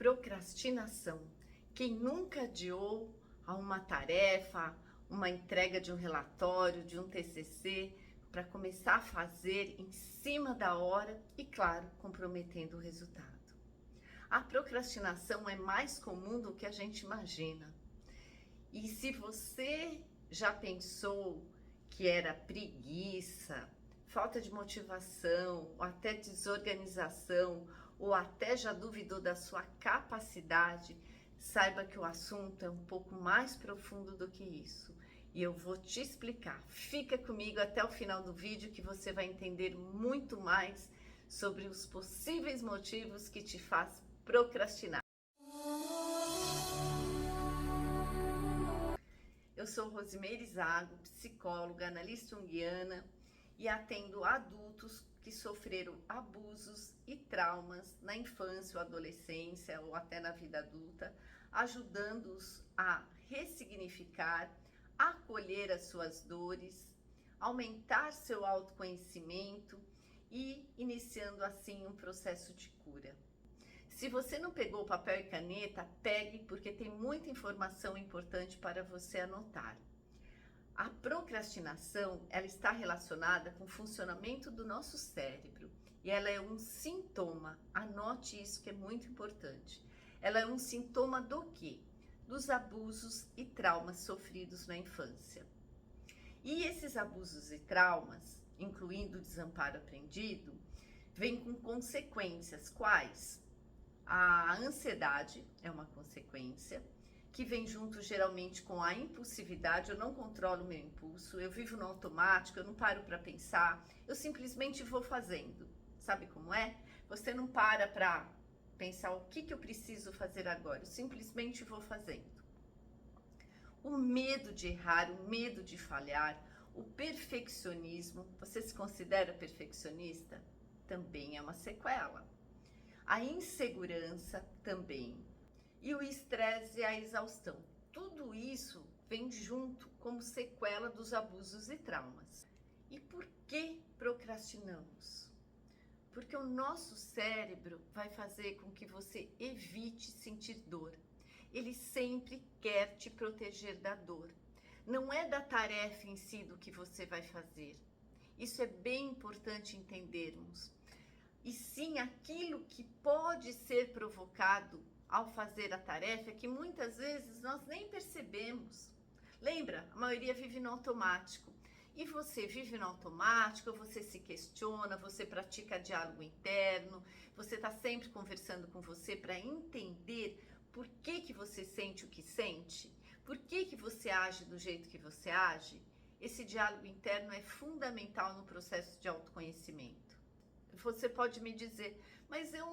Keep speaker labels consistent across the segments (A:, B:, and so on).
A: Procrastinação. Quem nunca adiou a uma tarefa, uma entrega de um relatório, de um TCC, para começar a fazer em cima da hora e, claro, comprometendo o resultado. A procrastinação é mais comum do que a gente imagina. E se você já pensou que era preguiça, falta de motivação, ou até desorganização, ou até já duvidou da sua capacidade, saiba que o assunto é um pouco mais profundo do que isso. E eu vou te explicar. Fica comigo até o final do vídeo que você vai entender muito mais sobre os possíveis motivos que te faz procrastinar. Eu sou Rosimeire Zago, psicóloga, analista junguiana e atendo adultos que sofreram abusos e traumas na infância ou adolescência ou até na vida adulta, ajudando-os a ressignificar, acolher as suas dores, aumentar seu autoconhecimento e iniciando assim um processo de cura. Se você não pegou papel e caneta, pegue, porque tem muita informação importante para você anotar. A procrastinação, ela está relacionada com o funcionamento do nosso cérebro e ela é um sintoma. Anote isso que é muito importante. Ela é um sintoma do quê? Dos abusos e traumas sofridos na infância. E esses abusos e traumas, incluindo o desamparo aprendido, vêm com consequências. Quais? A ansiedade é uma consequência, que vem junto geralmente com a impulsividade. Eu não controlo o meu impulso, eu vivo no automático, eu não paro para pensar, eu simplesmente vou fazendo. Sabe como é? Você não para pensar o que eu preciso fazer agora, eu simplesmente vou fazendo. O medo de errar, o medo de falhar, o perfeccionismo, você se considera perfeccionista? Também é uma sequela. A insegurança também. E o estresse e a exaustão. Tudo isso vem junto como sequela dos abusos e traumas. E por que procrastinamos? Porque o nosso cérebro vai fazer com que você evite sentir dor. Ele sempre quer te proteger da dor. Não é da tarefa em si do que você vai fazer. Isso é bem importante entendermos. E sim aquilo que pode ser provocado ao fazer a tarefa, que muitas vezes nós nem percebemos. Lembra? A maioria vive no automático. E você vive no automático, você se questiona, você pratica diálogo interno, você está sempre conversando com você para entender por que você sente o que sente, por que você age do jeito que você age. Esse diálogo interno é fundamental no processo de autoconhecimento. Você pode me dizer, mas eu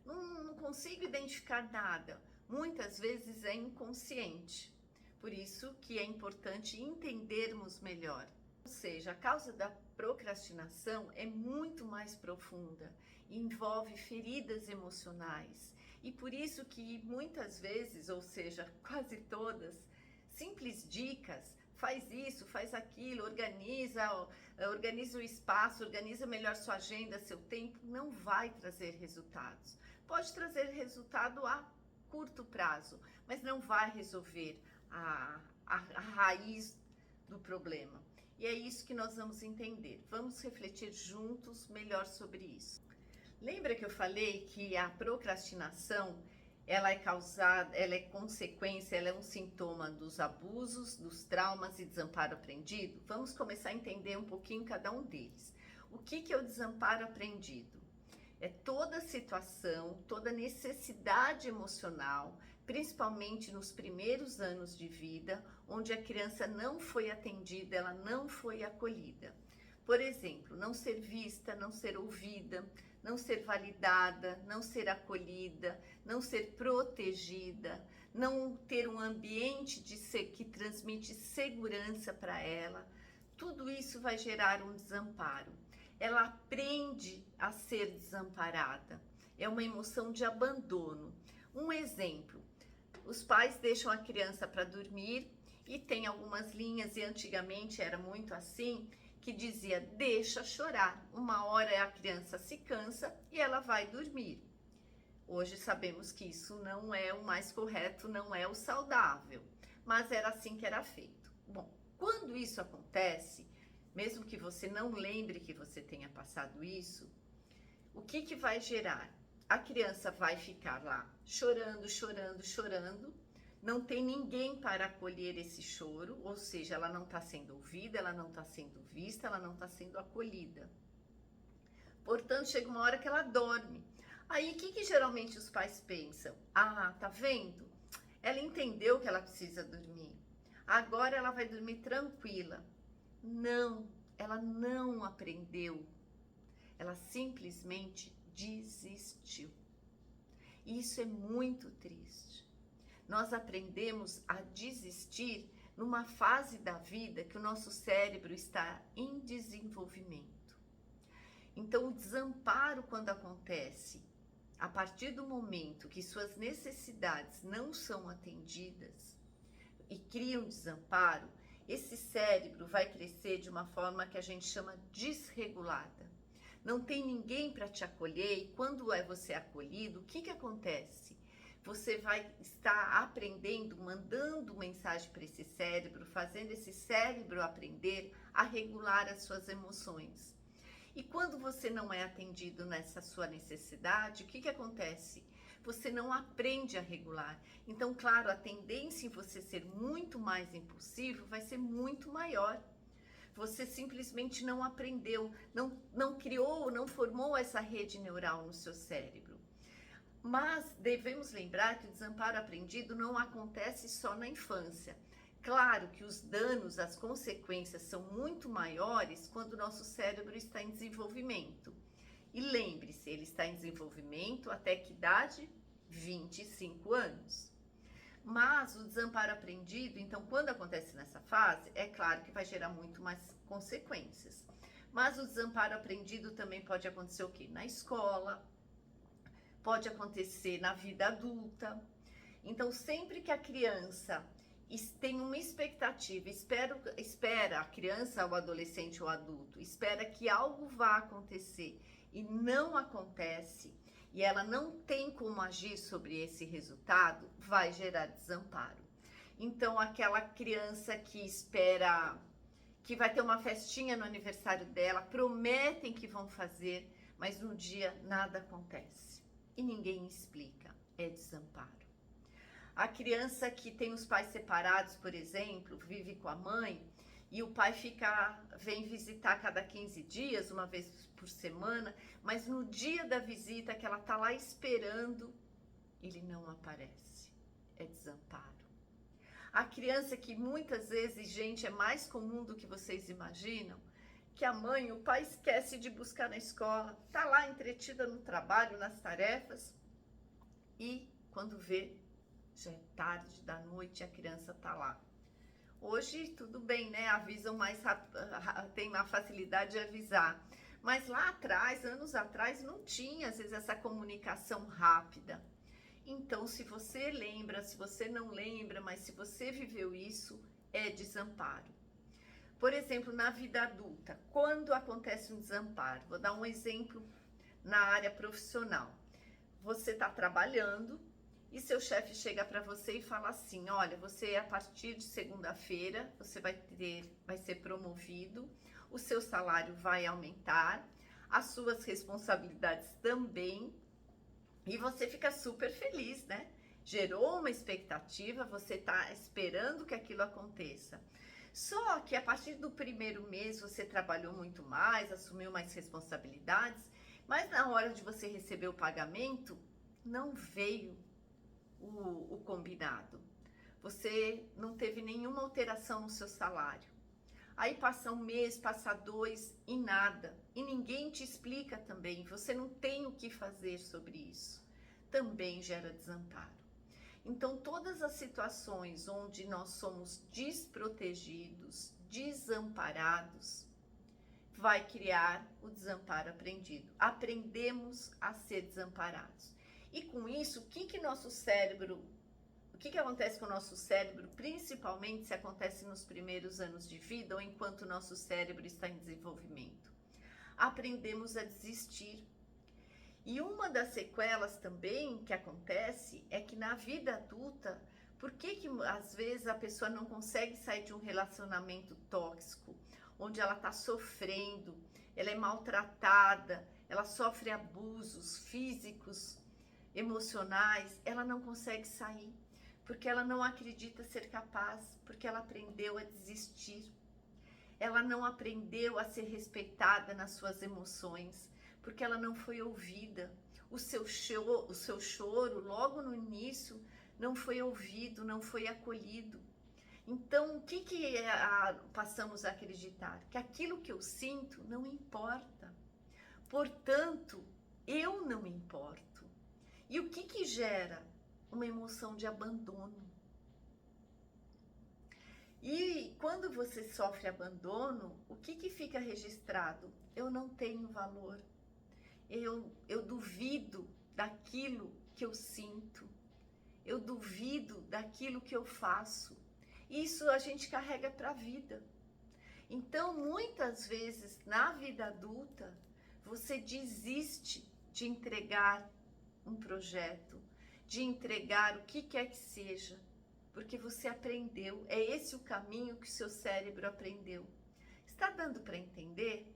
A: não consigo identificar nada. Muitas vezes é inconsciente. Por isso que é importante entendermos melhor. Ou seja, a causa da procrastinação é muito mais profunda, envolve feridas emocionais. E por isso que muitas vezes, ou seja, quase todas, simples dicas, faz isso, faz aquilo, organiza o espaço, organiza melhor sua agenda, seu tempo, não vai trazer resultados. Pode trazer resultado a curto prazo, mas não vai resolver a raiz do problema. E é isso que nós vamos entender. Vamos refletir juntos melhor sobre isso. Lembra que eu falei que a procrastinação ela é causada, ela é consequência, ela é um sintoma dos abusos, dos traumas e desamparo aprendido? Vamos começar a entender um pouquinho cada um deles. O que é o desamparo aprendido? É toda situação, toda necessidade emocional, principalmente nos primeiros anos de vida, onde a criança não foi atendida, ela não foi acolhida. Por exemplo, não ser vista, não ser ouvida, não ser validada, não ser acolhida, não ser protegida, não ter um ambiente que transmite segurança para ela. Tudo isso vai gerar um desamparo. Ela aprende a ser desamparada. É uma emoção de abandono. Um exemplo, os pais deixam a criança para dormir e tem algumas linhas, e antigamente era muito assim, que dizia, deixa chorar, uma hora a criança se cansa e ela vai dormir. Hoje sabemos que isso não é o mais correto, não é o saudável, mas era assim que era feito. Bom, quando isso acontece, mesmo que você não lembre que você tenha passado isso, o que vai gerar? A criança vai ficar lá chorando, chorando, chorando, não tem ninguém para acolher esse choro, ou seja, ela não está sendo ouvida, ela não está sendo vista, ela não está sendo acolhida. Portanto, chega uma hora que ela dorme. Aí, o que geralmente os pais pensam? Ah, tá vendo? Ela entendeu que ela precisa dormir. Agora ela vai dormir tranquila. Não, ela não aprendeu. Ela simplesmente desistiu. Isso é muito triste. Nós aprendemos a desistir numa fase da vida que o nosso cérebro está em desenvolvimento. Então, o desamparo, quando acontece, a partir do momento que suas necessidades não são atendidas e cria um desamparo, esse cérebro vai crescer de uma forma que a gente chama desregulada. Não tem ninguém para te acolher e quando você é acolhido, o que acontece? Você vai estar aprendendo, mandando mensagem para esse cérebro, fazendo esse cérebro aprender a regular as suas emoções. E quando você não é atendido nessa sua necessidade, o que acontece? Você não aprende a regular. Então, claro, a tendência em você ser muito mais impulsivo vai ser muito maior. Você simplesmente não aprendeu, não criou, não formou essa rede neural no seu cérebro. Mas devemos lembrar que o desamparo aprendido não acontece só na infância. Claro que os danos, as consequências são muito maiores quando o nosso cérebro está em desenvolvimento. E lembre-se, ele está em desenvolvimento até que idade? 25 anos. Mas o desamparo aprendido, então, quando acontece nessa fase, é claro que vai gerar muito mais consequências. Mas o desamparo aprendido também pode acontecer o quê? Na escola, pode acontecer na vida adulta. Então, sempre que a criança tem uma expectativa, espera a criança, o adolescente ou adulto, espera que algo vá acontecer e não acontece, e ela não tem como agir sobre esse resultado, vai gerar desamparo. Então, aquela criança que espera que vai ter uma festinha no aniversário dela, prometem que vão fazer, mas no dia nada acontece e ninguém explica, é desamparo. A criança que tem os pais separados, por exemplo, vive com a mãe e o pai vem visitar cada 15 dias, uma vez por semana, mas no dia da visita que ela está lá esperando, ele não aparece. É desamparo. A criança que muitas vezes, gente, é mais comum do que vocês imaginam, que a mãe, o pai esquece de buscar na escola, está lá entretida no trabalho, nas tarefas, e quando vê, já é tarde da noite e a criança tá lá. Hoje tudo bem, né? Avisam mais rápido, tem uma facilidade de avisar. Mas lá atrás, anos atrás, não tinha às vezes essa comunicação rápida. Então, se você lembra, se você não lembra, mas se você viveu isso, é desamparo. Por exemplo, na vida adulta, quando acontece um desamparo, vou dar um exemplo na área profissional. Você está trabalhando e seu chefe chega para você e fala assim: olha, você a partir de segunda-feira você vai ser promovido, o seu salário vai aumentar, as suas responsabilidades também, e você fica super feliz, né? Gerou uma expectativa, você está esperando que aquilo aconteça. Só que a partir do primeiro mês você trabalhou muito mais, assumiu mais responsabilidades, mas na hora de você receber o pagamento, não veio o combinado. Você não teve nenhuma alteração no seu salário. Aí passa um mês, passa dois e nada. E ninguém te explica também. Você não tem o que fazer sobre isso. Também gera desamparo. Então, todas as situações onde nós somos desprotegidos, desamparados, vai criar o desamparo aprendido. Aprendemos a ser desamparados. E com isso, o que acontece com o nosso cérebro, principalmente se acontece nos primeiros anos de vida ou enquanto o nosso cérebro está em desenvolvimento? Aprendemos a desistir. E uma das sequelas também que acontece é que na vida adulta, por que às vezes a pessoa não consegue sair de um relacionamento tóxico, onde ela está sofrendo, ela é maltratada, ela sofre abusos físicos, emocionais, ela não consegue sair, porque ela não acredita ser capaz, porque ela aprendeu a desistir, ela não aprendeu a ser respeitada nas suas emoções, porque ela não foi ouvida. O seu choro, logo no início, não foi ouvido, não foi acolhido. Então, o que passamos a acreditar? Que aquilo que eu sinto não importa. Portanto, eu não importo. E o que gera? Uma emoção de abandono. E quando você sofre abandono, o que fica registrado? Eu não tenho valor. Eu duvido daquilo que eu sinto, eu duvido daquilo que eu faço. Isso a gente carrega para a vida. Então, muitas vezes, na vida adulta, você desiste de entregar um projeto, de entregar o que quer que seja, porque você aprendeu, é esse o caminho que o seu cérebro aprendeu. Está dando para entender?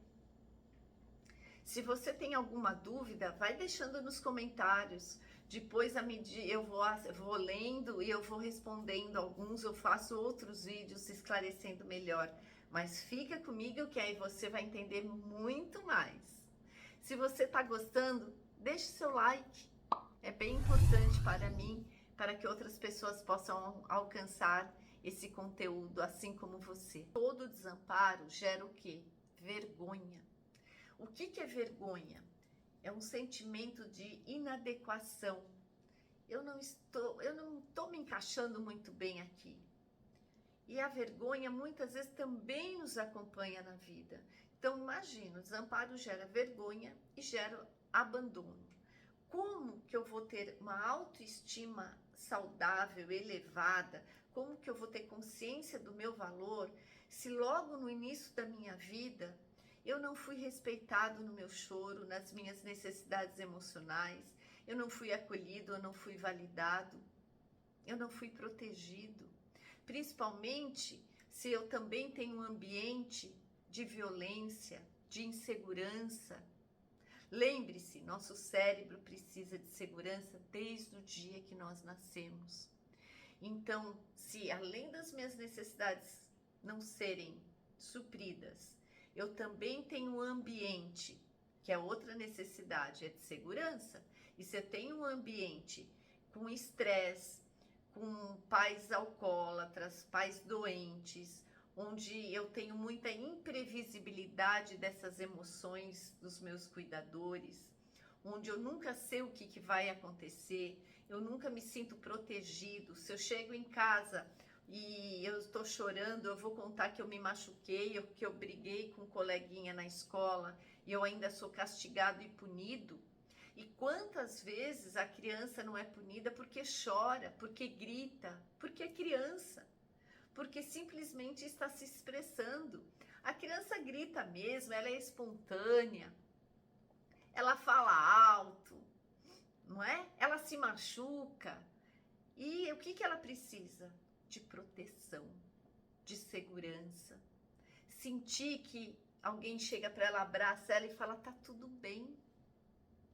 A: Se você tem alguma dúvida, vai deixando nos comentários. Depois, eu vou lendo e eu vou respondendo alguns, eu faço outros vídeos esclarecendo melhor. Mas fica comigo que aí você vai entender muito mais. Se você está gostando, deixe seu like. É bem importante para mim, para que outras pessoas possam alcançar esse conteúdo, assim como você. Todo desamparo gera o quê? Vergonha. O que é vergonha? É um sentimento de inadequação. Eu não estou me encaixando muito bem aqui. E a vergonha muitas vezes também nos acompanha na vida. Então imagina, o desamparo gera vergonha e gera abandono. Como que eu vou ter uma autoestima saudável, elevada? Como que eu vou ter consciência do meu valor se logo no início da minha vida eu não fui respeitado no meu choro, nas minhas necessidades emocionais, eu não fui acolhido, eu não fui validado, eu não fui protegido. Principalmente se eu também tenho um ambiente de violência, de insegurança. Lembre-se, nosso cérebro precisa de segurança desde o dia que nós nascemos. Então, se além das minhas necessidades não serem supridas, eu também tenho um ambiente, que é outra necessidade, é de segurança. E se eu tenho um ambiente com estresse, com pais alcoólatras, pais doentes, onde eu tenho muita imprevisibilidade dessas emoções dos meus cuidadores, onde eu nunca sei o que vai acontecer, eu nunca me sinto protegido. Se eu chego em casa e eu estou chorando, eu vou contar que eu me machuquei, que eu briguei com um coleguinha na escola e eu ainda sou castigado e punido. E quantas vezes a criança não é punida porque chora, porque grita, porque é criança, porque simplesmente está se expressando. A criança grita mesmo, ela é espontânea, ela fala alto, não é? Ela se machuca. E o que ela precisa? De proteção, de segurança. Sentir que alguém chega para ela, abraça ela e fala, tá tudo bem.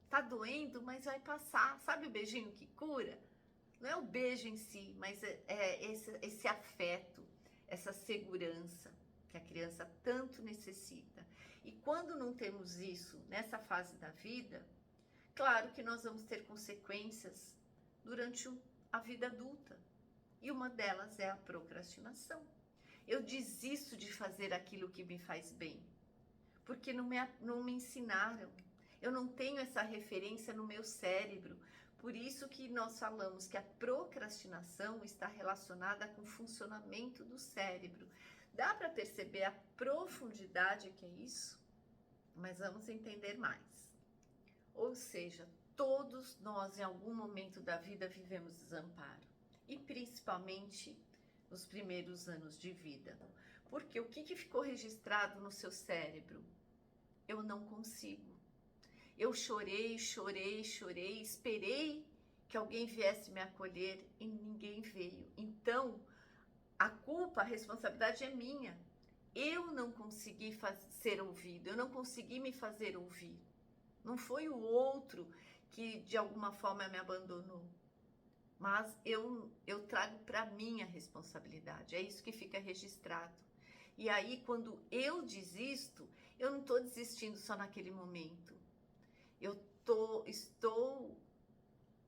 A: Tá doendo, mas vai passar. Sabe o beijinho que cura? Não é o beijo em si, mas é esse afeto, essa segurança que a criança tanto necessita. E quando não temos isso nessa fase da vida, claro que nós vamos ter consequências durante a vida adulta. E uma delas é a procrastinação. Eu desisto de fazer aquilo que me faz bem, porque não me ensinaram. Eu não tenho essa referência no meu cérebro. Por isso que nós falamos que a procrastinação está relacionada com o funcionamento do cérebro. Dá para perceber a profundidade que é isso? Mas vamos entender mais. Ou seja, todos nós em algum momento da vida vivemos desamparo. E principalmente nos primeiros anos de vida. Porque o que ficou registrado no seu cérebro? Eu não consigo. Eu chorei, chorei, chorei, esperei que alguém viesse me acolher e ninguém veio. Então, a culpa, a responsabilidade é minha. Eu não consegui ser ouvido, eu não consegui me fazer ouvir. Não foi o outro que de alguma forma me abandonou. Mas eu trago para mim a responsabilidade. É isso que fica registrado. E aí, quando eu desisto, eu não estou desistindo só naquele momento. Estou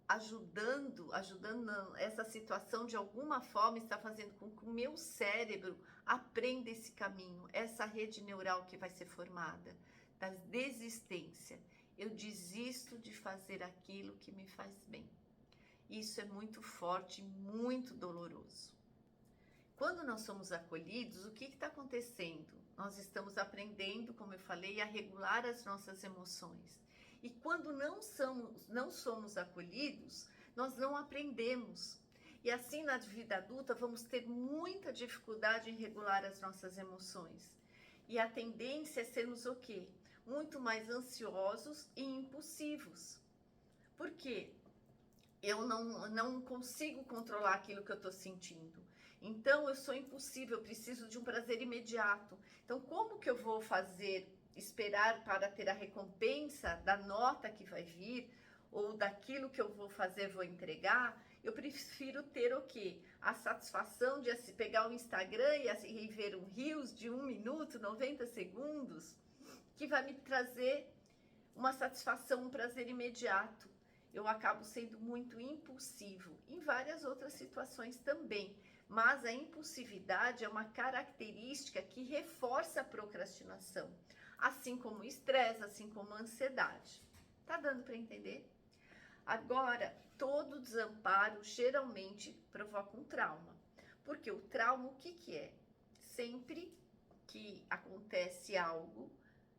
A: ajudando essa situação de alguma forma, está fazendo com que o meu cérebro aprenda esse caminho, essa rede neural que vai ser formada, da desistência. Eu desisto de fazer aquilo que me faz bem. Isso é muito forte, muito doloroso. Quando nós somos acolhidos, o que está acontecendo? Nós estamos aprendendo, como eu falei, a regular as nossas emoções. E quando não somos acolhidos, nós não aprendemos. E assim, na vida adulta, vamos ter muita dificuldade em regular as nossas emoções. E a tendência é sermos o quê? Muito mais ansiosos e impulsivos. Por quê? Eu não consigo controlar aquilo que eu estou sentindo. Então, eu sou impulsiva, eu preciso de um prazer imediato. Então, como que eu vou esperar para ter a recompensa da nota que vai vir, ou daquilo que eu vou fazer, vou entregar? Eu prefiro ter o quê? A satisfação de pegar o Instagram e ver um Reels de 1 minuto, 90 segundos, que vai me trazer uma satisfação, um prazer imediato. Eu acabo sendo muito impulsivo, em várias outras situações também. Mas a impulsividade é uma característica que reforça a procrastinação, assim como o estresse, assim como a ansiedade. Tá dando para entender? Agora, todo desamparo geralmente provoca um trauma. Porque o trauma, o que é? Sempre que acontece algo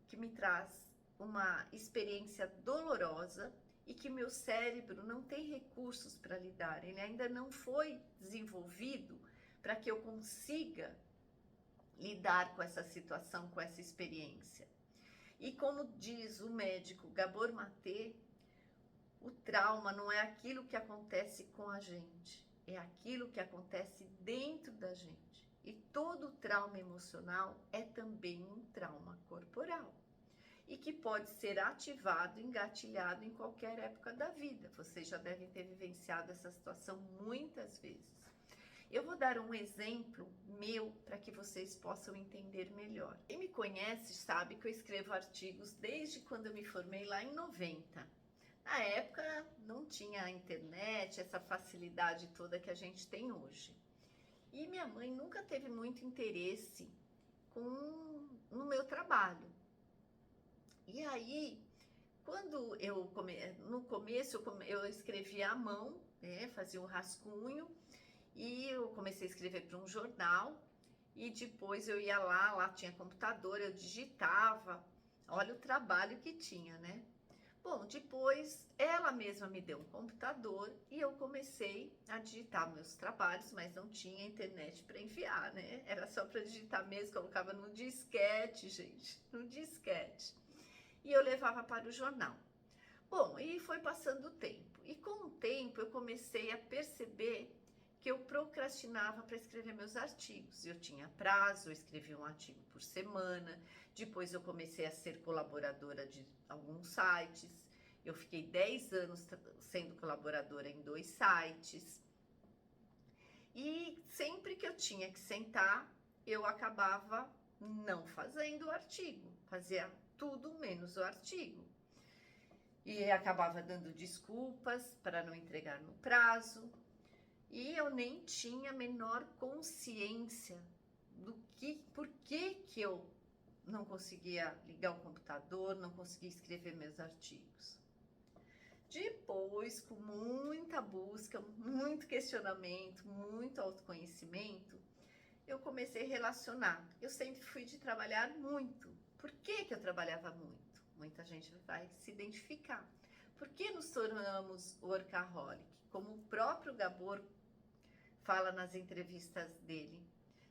A: que me traz uma experiência dolorosa, e que meu cérebro não tem recursos para lidar, ele ainda não foi desenvolvido para que eu consiga lidar com essa situação, com essa experiência. E como diz o médico Gabor Maté, o trauma não é aquilo que acontece com a gente, é aquilo que acontece dentro da gente. E todo trauma emocional é também um trauma corporal. E que pode ser ativado, engatilhado em qualquer época da vida. Vocês já devem ter vivenciado essa situação muitas vezes. Eu vou dar um exemplo meu para que vocês possam entender melhor. Quem me conhece sabe que eu escrevo artigos desde quando eu me formei lá em 90. Na época não tinha a internet, essa facilidade toda que a gente tem hoje. E minha mãe nunca teve muito interesse no meu trabalho. E aí, no começo eu escrevia à mão, né, fazia um rascunho, e eu comecei a escrever para um jornal, e depois eu ia lá tinha computador, eu digitava, olha o trabalho que tinha, né? Bom, depois ela mesma me deu um computador e eu comecei a digitar meus trabalhos, mas não tinha internet para enviar, né? Era só para digitar mesmo, colocava no disquete, gente, no disquete. E eu levava para o jornal. Bom, e foi passando o tempo. E com o tempo eu comecei a perceber que eu procrastinava para escrever meus artigos. Eu tinha prazo, eu escrevia um artigo por semana. Depois eu comecei a ser colaboradora de alguns sites. Eu fiquei 10 anos sendo colaboradora em 2 sites. E sempre que eu tinha que sentar, eu acabava não fazendo o artigo. Fazia tudo menos o artigo. E acabava dando desculpas para não entregar no prazo. E eu nem tinha a menor consciência por que eu não conseguia ligar o computador, não conseguia escrever meus artigos. Depois, com muita busca, muito questionamento, muito autoconhecimento, eu comecei a relacionar. Eu sempre fui de trabalhar muito. Por que eu trabalhava muito? Muita gente vai se identificar. Por que nos tornamos workaholic? Como o próprio Gabor fala nas entrevistas dele.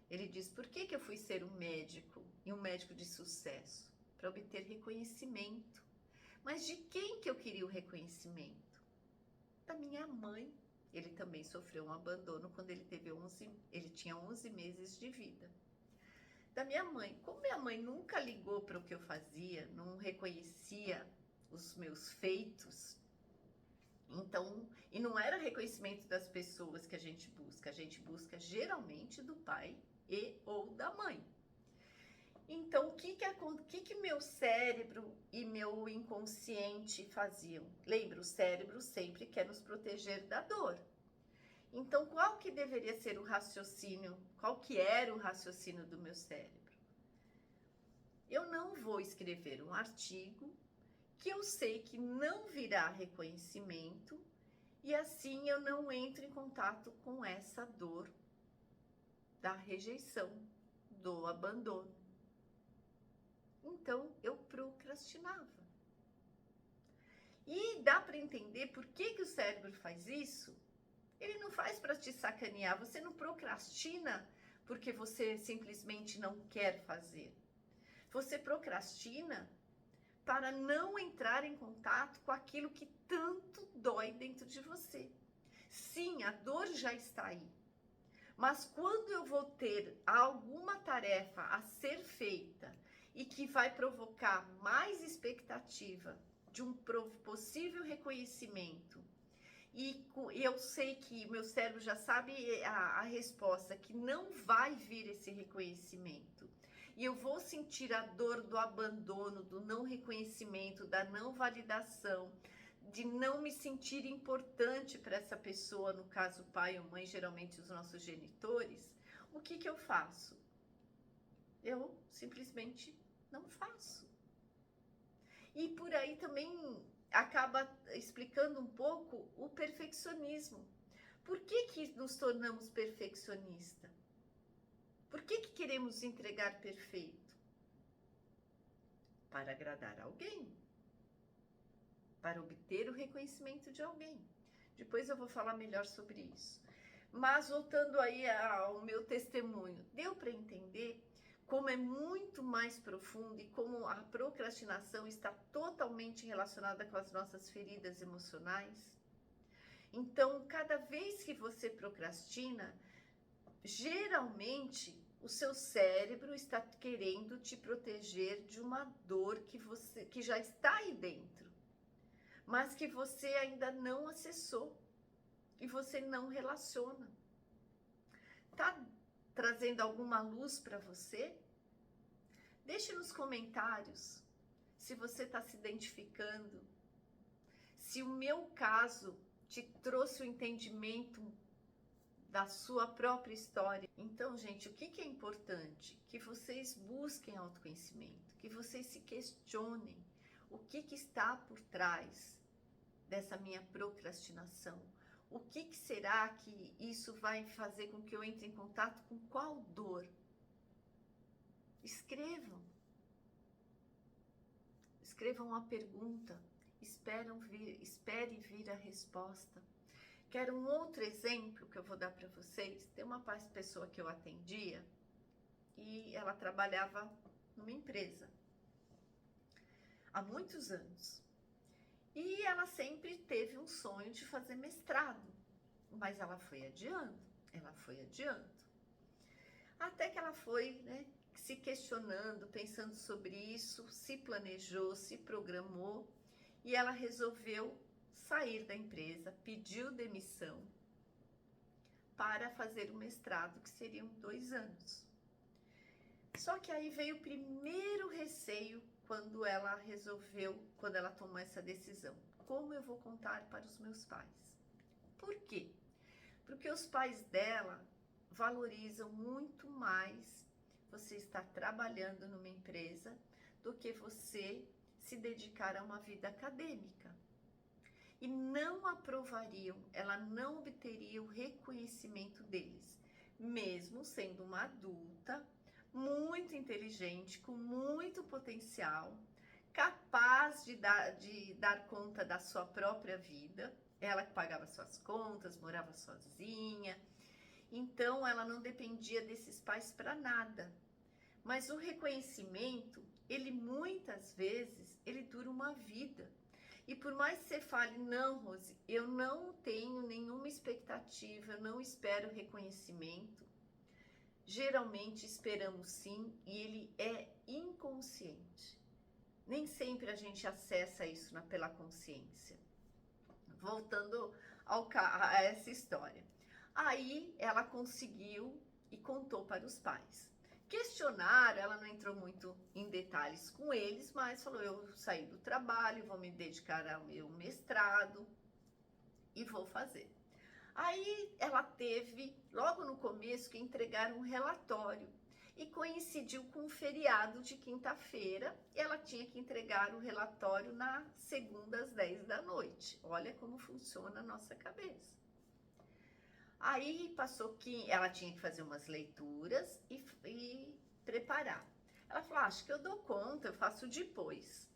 A: Ele diz, por que eu fui ser um médico e um médico de sucesso? Para obter reconhecimento. Mas de quem que eu queria o reconhecimento? Da minha mãe. Ele também sofreu um abandono quando ele tinha 11 meses de vida. Da minha mãe. Como minha mãe nunca ligou para o que eu fazia, não reconhecia os meus feitos, então, e não era reconhecimento das pessoas que a gente busca geralmente do pai e ou da mãe. Então, o que meu cérebro e meu inconsciente faziam? Lembra, o cérebro sempre quer nos proteger da dor. Então, qual que deveria ser o raciocínio? Qual que era o raciocínio do meu cérebro? Eu não vou escrever um artigo que eu sei que não virá reconhecimento e assim eu não entro em contato com essa dor da rejeição, do abandono. Então, eu procrastinava. E dá para entender por que o cérebro faz isso? Ele não faz para te sacanear, você não procrastina porque você simplesmente não quer fazer. Você procrastina para não entrar em contato com aquilo que tanto dói dentro de você. Sim, a dor já está aí. Mas quando eu vou ter alguma tarefa a ser feita e que vai provocar mais expectativa de um possível reconhecimento, e eu sei que meu cérebro já sabe a resposta, que não vai vir esse reconhecimento, e eu vou sentir a dor do abandono, do não reconhecimento, da não validação, de não me sentir importante para essa pessoa, no caso pai ou mãe, geralmente os nossos genitores, o que eu faço? Eu simplesmente não faço. E por aí também acaba explicando um pouco o perfeccionismo. Por que nos tornamos perfeccionistas? Por que queremos entregar perfeito? Para agradar alguém. Para obter o reconhecimento de alguém. Depois eu vou falar melhor sobre isso. Mas voltando aí ao meu testemunho, deu para entender como é muito mais profundo e como a procrastinação está totalmente relacionada com as nossas feridas emocionais? Então, cada vez que você procrastina, geralmente o seu cérebro está querendo te proteger de uma dor que já está aí dentro, mas que você ainda não acessou e você não relaciona. Tá trazendo alguma luz para você? Deixe nos comentários se você está se identificando, se o meu caso te trouxe o entendimento da sua própria história. Então, gente, o que é importante? Que vocês busquem autoconhecimento, que vocês se questionem o que está por trás dessa minha procrastinação. O que será que isso vai fazer com que eu entre em contato com qual dor? Escrevam. Escrevam uma pergunta. Espere vir a resposta. Quero um outro exemplo que eu vou dar para vocês. Tem uma pessoa que eu atendia e ela trabalhava numa empresa há muitos anos. E ela sempre teve um sonho de fazer mestrado, mas ela foi adiando. Até que ela foi, se questionando, pensando sobre isso, se planejou, se programou e ela resolveu sair da empresa, pediu demissão para fazer o mestrado, que seriam 2 anos. Só que aí veio o primeiro receio quando ela tomou essa decisão. Como eu vou contar para os meus pais? Por quê? Porque os pais dela valorizam muito mais você estar trabalhando numa empresa do que você se dedicar a uma vida acadêmica. E não aprovariam, ela não obteria o reconhecimento deles, mesmo sendo uma adulta, muito inteligente, com muito potencial, capaz de dar conta da sua própria vida. Ela que pagava suas contas, morava sozinha, então ela não dependia desses pais para nada. Mas o reconhecimento, ele muitas vezes, ele dura uma vida. E por mais que você fale, não, Rose, eu não tenho nenhuma expectativa, eu não espero reconhecimento, geralmente esperamos sim, e ele é inconsciente. Nem sempre a gente acessa isso pela consciência. Voltando a essa história. Aí ela conseguiu e contou para os pais. Questionaram, ela não entrou muito em detalhes com eles, mas falou: eu saí do trabalho, vou me dedicar ao meu mestrado e vou fazer. Aí ela teve, logo no começo, que entregar um relatório e coincidiu com um feriado de quinta-feira. Ela tinha que entregar o relatório na segunda às 10 da noite. Olha como funciona a nossa cabeça. Aí passou que ela tinha que fazer umas leituras e preparar. Ela falou: acho que eu dou conta, eu faço depois.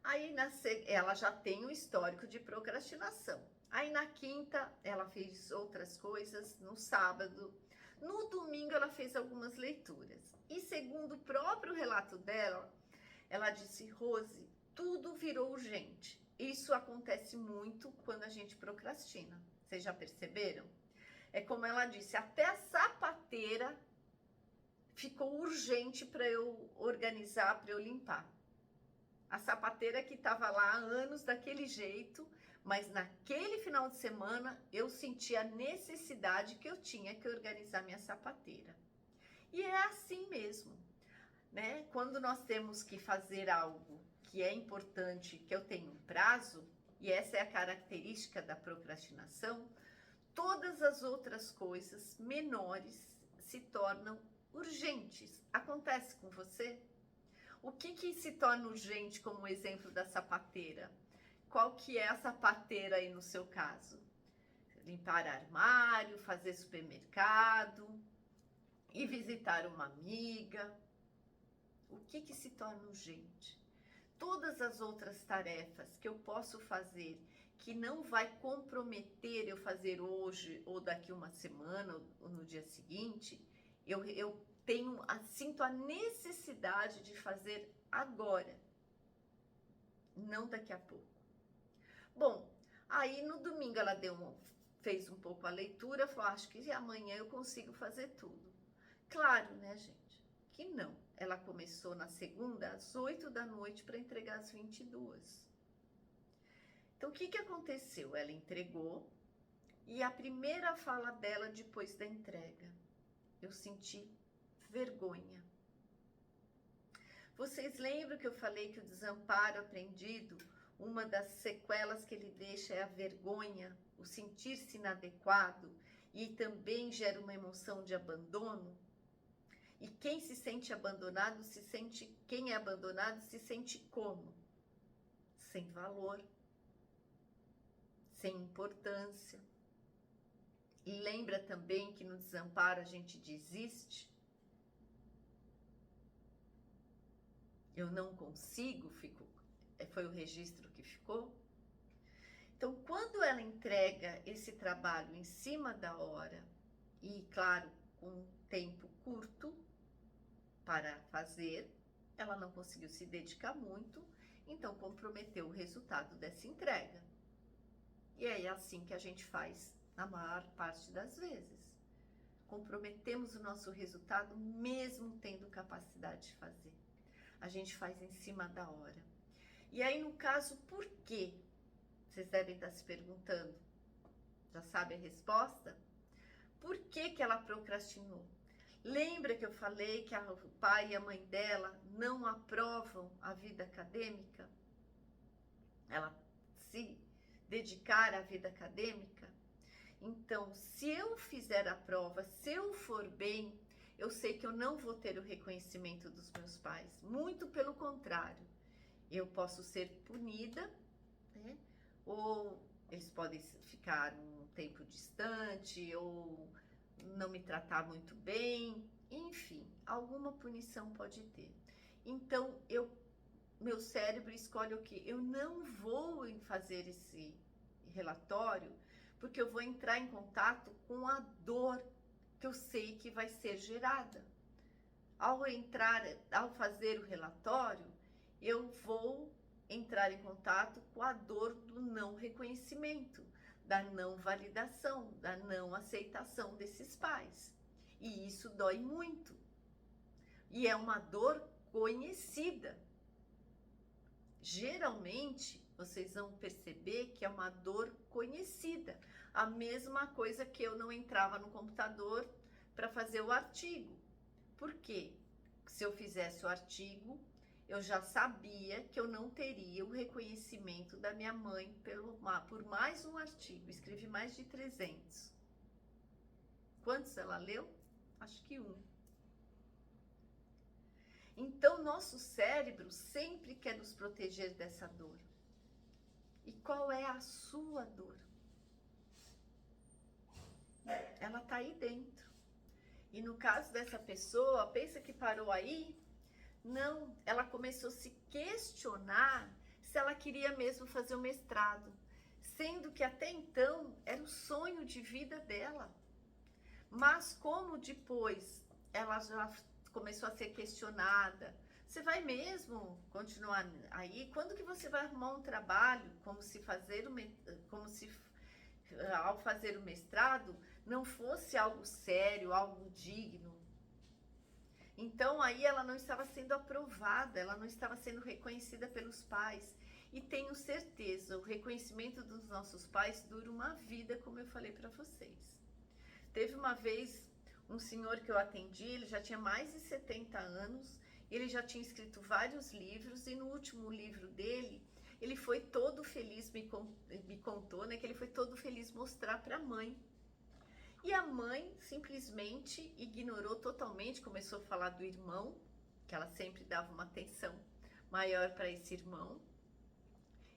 A: Aí ela já tem um histórico de procrastinação. Aí na quinta ela fez outras coisas, no sábado, no domingo ela fez algumas leituras. E segundo o próprio relato dela, ela disse: Rose, tudo virou urgente. Isso acontece muito quando a gente procrastina. Vocês já perceberam? É como ela disse, até a sapateira ficou urgente para eu organizar, para eu limpar. A sapateira que estava lá há anos daquele jeito, mas naquele final de semana eu senti a necessidade que eu tinha que organizar minha sapateira. E é assim mesmo, né? Quando nós temos que fazer algo que é importante, que eu tenho um prazo, e essa é a característica da procrastinação, todas as outras coisas menores se tornam urgentes. Acontece com você? O que se torna urgente, como o exemplo da sapateira? Qual que é a sapateira aí no seu caso? Limpar armário, fazer supermercado, ir visitar uma amiga. O que se torna urgente? Todas as outras tarefas que eu posso fazer, que não vai comprometer eu fazer hoje ou daqui uma semana ou no dia seguinte, eu sinto a necessidade de fazer agora, não daqui a pouco. Bom, aí no domingo ela fez um pouco a leitura, falou: acho que amanhã eu consigo fazer tudo. Claro, né, gente, que não. Ela começou na segunda às 8 da noite para entregar às 22. Então, o que aconteceu? Ela entregou e a primeira fala dela depois da entrega: eu senti vergonha. Vocês lembram que eu falei que o desamparo aprendido, uma das sequelas que ele deixa é a vergonha, o sentir-se inadequado, e também gera uma emoção de abandono? E quem se sente abandonado quem é abandonado se sente como? Sem valor, sem importância. E lembra também que no desamparo a gente desiste? Eu não consigo, foi o registro que ficou. Então, quando ela entrega esse trabalho em cima da hora, e claro, com um tempo curto para fazer, ela não conseguiu se dedicar muito, então comprometeu o resultado dessa entrega. E é assim que a gente faz na maior parte das vezes. Comprometemos o nosso resultado mesmo tendo capacidade de fazer. A gente faz em cima da hora. E aí, no caso, por quê? Vocês devem estar se perguntando. Já sabe a resposta? Por que ela procrastinou? Lembra que eu falei que o pai e a mãe dela não aprovam a vida acadêmica? Ela se dedicar à vida acadêmica? Então, se eu fizer a prova, se eu for bem, eu sei que eu não vou ter o reconhecimento dos meus pais. Muito pelo contrário, eu posso ser punida, né? Ou eles podem ficar um tempo distante, ou não me tratar muito bem, enfim, alguma punição pode ter. Então, meu cérebro escolhe o quê? Eu não vou fazer esse relatório, porque eu vou entrar em contato com a dor que eu sei que vai ser gerada. ao fazer o relatório, eu vou entrar em contato com a dor do não reconhecimento, da não validação, da não aceitação desses pais. E isso dói muito. E é uma dor conhecida. Geralmente, vocês vão perceber que é uma dor conhecida. A mesma coisa que eu não entrava no computador para fazer o artigo. Por quê? Se eu fizesse o artigo, eu já sabia que eu não teria o reconhecimento da minha mãe por mais um artigo. Escrevi mais de 300. Quantos ela leu? Acho que um. Então, nosso cérebro sempre quer nos proteger dessa dor. E qual é a sua dor? Ela está aí dentro. E no caso dessa pessoa, pensa que parou aí? Não, ela começou a se questionar se ela queria mesmo fazer o mestrado, sendo que até então era o sonho de vida dela. Mas como depois ela já começou a ser questionada, você vai mesmo continuar aí? Quando que você vai arrumar um trabalho? Como se ao fazer o mestrado não fosse algo sério, algo digno. Então aí ela não estava sendo aprovada, ela não estava sendo reconhecida pelos pais. E tenho certeza, o reconhecimento dos nossos pais dura uma vida, como eu falei para vocês. Teve uma vez um senhor que eu atendi, ele já tinha mais de 70 anos, ele já tinha escrito vários livros e no último livro dele, ele foi todo feliz, me contou, né, que ele foi todo feliz mostrar para a mãe. E a mãe simplesmente ignorou totalmente, começou a falar do irmão, que ela sempre dava uma atenção maior para esse irmão.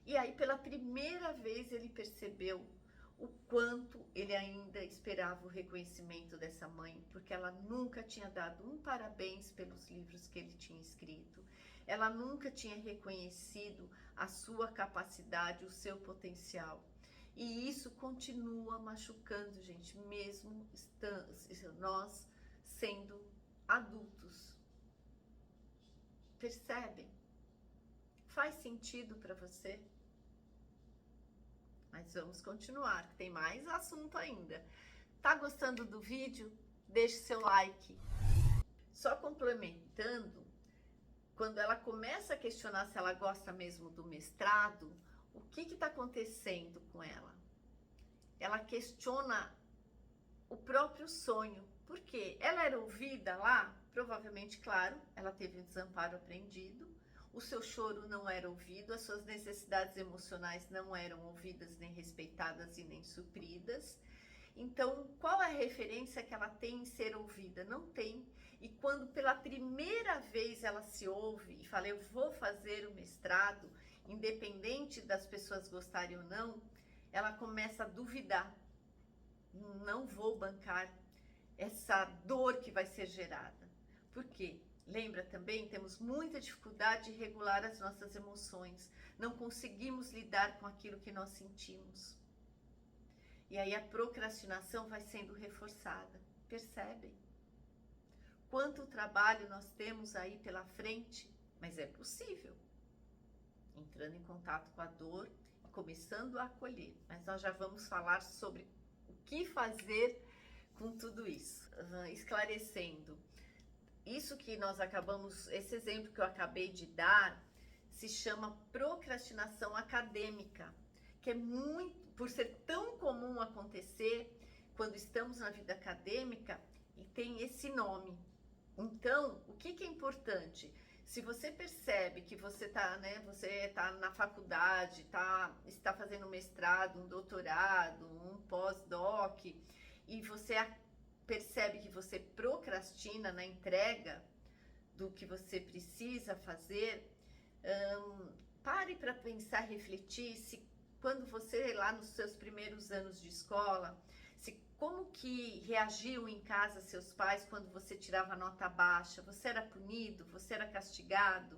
A: E aí, pela primeira vez, ele percebeu o quanto ele ainda esperava o reconhecimento dessa mãe, porque ela nunca tinha dado um parabéns pelos livros que ele tinha escrito. Ela nunca tinha reconhecido a sua capacidade, o seu potencial. E isso continua machucando, gente, mesmo nós sendo adultos. Percebem? Faz sentido para você? Mas vamos continuar, tem mais assunto ainda. Tá gostando do vídeo? Deixe seu like. Só complementando, quando ela começa a questionar se ela gosta mesmo do mestrado, o que está acontecendo com ela? Ela questiona o próprio sonho. Por quê? Ela era ouvida lá? Provavelmente, claro, ela teve um desamparo aprendido. O seu choro não era ouvido, as suas necessidades emocionais não eram ouvidas, nem respeitadas e nem supridas. Então, qual é a referência que ela tem em ser ouvida? Não tem. E quando pela primeira vez ela se ouve e fala, eu vou fazer o mestrado, independente das pessoas gostarem ou não, ela começa a duvidar. Não vou bancar essa dor que vai ser gerada. Por quê? Lembra também, temos muita dificuldade de regular as nossas emoções. Não conseguimos lidar com aquilo que nós sentimos. E aí a procrastinação vai sendo reforçada. Percebem? Quanto trabalho nós temos aí pela frente, mas é possível. Entrando em contato com a dor e começando a acolher. Mas nós já vamos falar sobre o que fazer com tudo isso. Esclarecendo. Isso que nós acabamos, esse exemplo que eu acabei de dar, se chama procrastinação acadêmica, que é muito, por ser tão comum acontecer quando estamos na vida acadêmica, e tem esse nome. Então, o que é importante? Se você percebe que você está na faculdade, está fazendo um mestrado, um doutorado, um pós-doc, e você percebe que você procrastina na entrega do que você precisa fazer, pare para pensar, refletir se quando você lá nos seus primeiros anos de escola, como que reagiam em casa seus pais quando você tirava nota baixa? Você era punido? Você era castigado?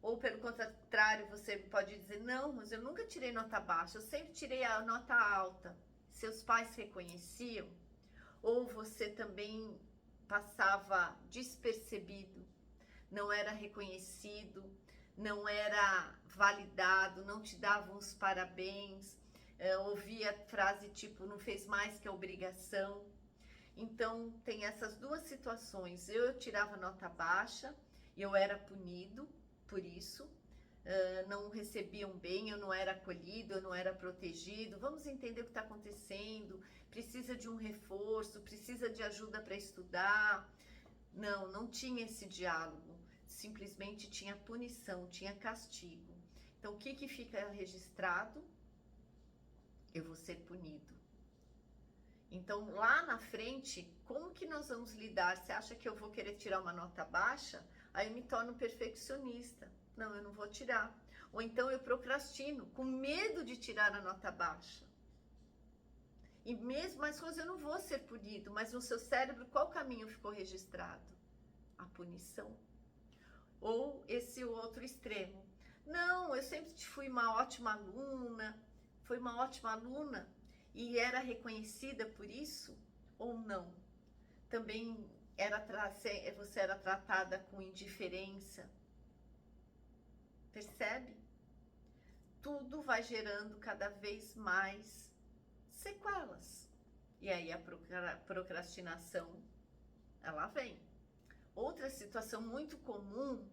A: Ou pelo contrário, você pode dizer, não, mas eu nunca tirei nota baixa, eu sempre tirei a nota alta. Seus pais reconheciam? Ou você também passava despercebido, não era reconhecido, não era validado, não te davam os parabéns, ouvia frase tipo, não fez mais que a obrigação. Então, tem essas duas situações. Eu tirava nota baixa, eu era punido por isso, não recebiam bem, eu não era acolhido, eu não era protegido. Vamos entender o que está acontecendo, precisa de um reforço, precisa de ajuda para estudar. Não, não tinha esse diálogo, simplesmente tinha punição, tinha castigo. Então, o que fica registrado? Eu vou ser punido. Então, lá na frente, como que nós vamos lidar? Você acha que eu vou querer tirar uma nota baixa? Aí eu me torno perfeccionista. Não, eu não vou tirar. Ou então eu procrastino, com medo de tirar a nota baixa. E mesmo mais coisas eu não vou ser punido, mas no seu cérebro qual caminho ficou registrado? A punição. Ou esse outro extremo. Não, eu sempre fui uma ótima aluna, foi uma ótima aluna e era reconhecida por isso ou não? Também você era tratada com indiferença. Percebe? Tudo vai gerando cada vez mais sequelas. E aí a procrastinação, ela vem. Outra situação muito comum